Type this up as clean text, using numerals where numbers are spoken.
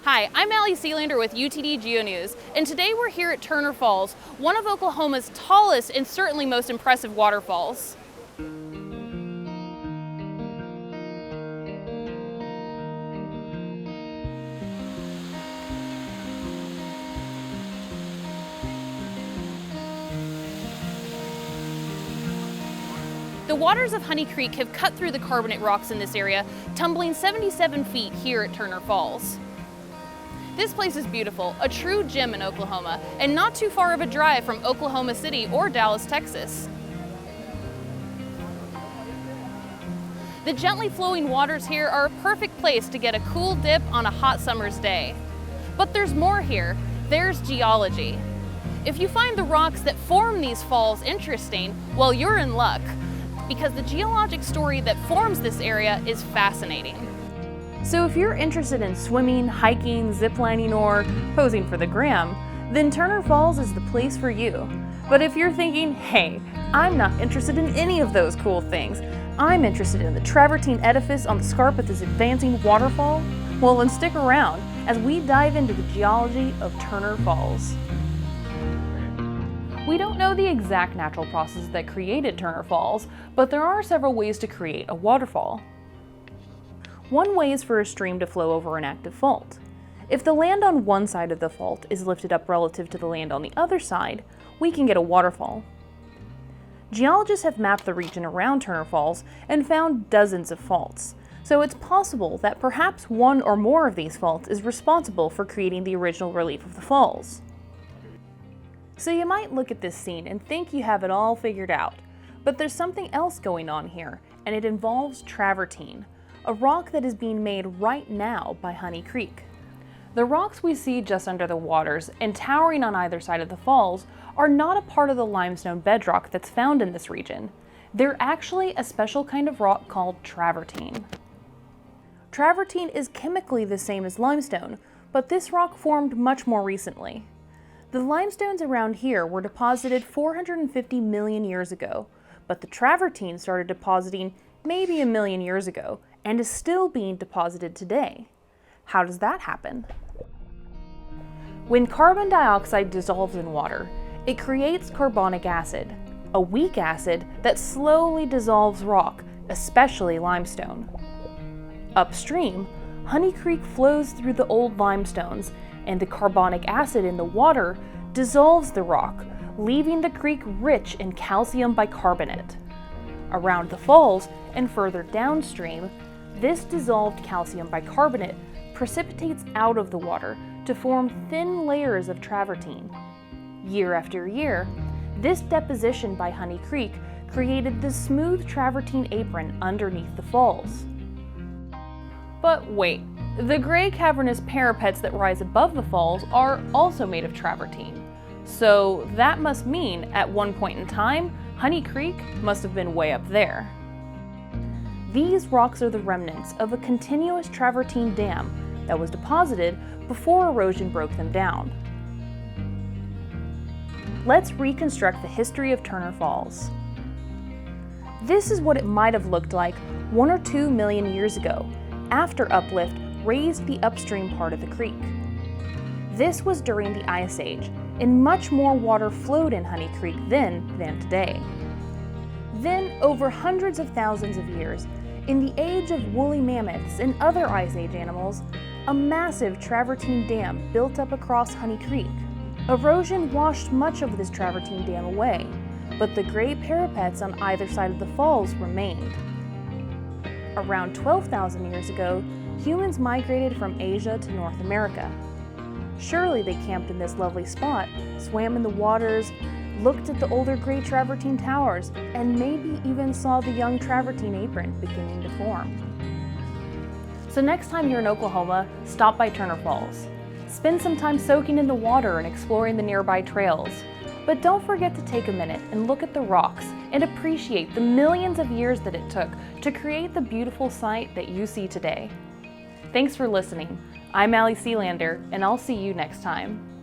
Hi, I'm Sealander with UTD Geo News, and today we're here at Turner Falls, one of Oklahoma's tallest and certainly most impressive waterfalls. The waters of Honey Creek have cut through the carbonate rocks in this area, tumbling 77 feet here at Turner Falls. This place is beautiful, a true gem in Oklahoma, and not too far of a drive from Oklahoma City or Dallas, Texas. The gently flowing waters here are a perfect place to get a cool dip on a hot summer's day. But there's more here. There's geology. If you find the rocks that form these falls interesting, well, you're in luck, because the geologic story that forms this area is fascinating. So if you're interested in swimming, hiking, ziplining, or posing for the gram, then Turner Falls is the place for you. But if you're thinking, hey, I'm not interested in any of those cool things, I'm interested in the travertine edifice on the scarp of this advancing waterfall, well then stick around as we dive into the geology of Turner Falls. We don't know the exact natural processes that created Turner Falls, but there are several ways to create a waterfall. One way is for a stream to flow over an active fault. If the land on one side of the fault is lifted up relative to the land on the other side, we can get a waterfall. Geologists have mapped the region around Turner Falls and found dozens of faults, so it's possible that perhaps one or more of these faults is responsible for creating the original relief of the falls. So you might look at this scene and think you have it all figured out, but there's something else going on here, and it involves travertine, a rock that is being made right now by Honey Creek. The rocks we see just under the waters and towering on either side of the falls are not a part of the limestone bedrock that's found in this region. They're actually a special kind of rock called travertine. Travertine is chemically the same as limestone, but this rock formed much more recently. The limestones around here were deposited 450 million years ago, but the travertine started depositing maybe a million years ago and is still being deposited today. How does that happen? When carbon dioxide dissolves in water, it creates carbonic acid, a weak acid that slowly dissolves rock, especially limestone. Upstream, Honey Creek flows through the old limestones, and the carbonic acid in the water dissolves the rock, leaving the creek rich in calcium bicarbonate. Around the falls and further downstream, this dissolved calcium bicarbonate precipitates out of the water to form thin layers of travertine. Year after year, this deposition by Honey Creek created the smooth travertine apron underneath the falls. But wait, the gray cavernous parapets that rise above the falls are also made of travertine. So that must mean at one point in time, Honey Creek must have been way up there. These rocks are the remnants of a continuous travertine dam that was deposited before erosion broke them down. Let's reconstruct the history of Turner Falls. This is what it might have looked like 1 or 2 million years ago, after uplift raised the upstream part of the creek. This was during the Ice Age, and much more water flowed in Honey Creek then than today. Then, over hundreds of thousands of years, in the age of woolly mammoths and other Ice Age animals, a massive travertine dam built up across Honey Creek. Erosion washed much of this travertine dam away, but the gray parapets on either side of the falls remained. Around 12,000 years ago, humans migrated from Asia to North America. Surely they camped in this lovely spot, swam in the waters, looked at the older gray travertine towers, and maybe even saw the young travertine apron beginning to form. So next time you're in Oklahoma, stop by Turner Falls. Spend some time soaking in the water and exploring the nearby trails. But don't forget to take a minute and look at the rocks and appreciate the millions of years that it took to create the beautiful sight that you see today. Thanks for listening. I'm Sealander, and I'll see you next time.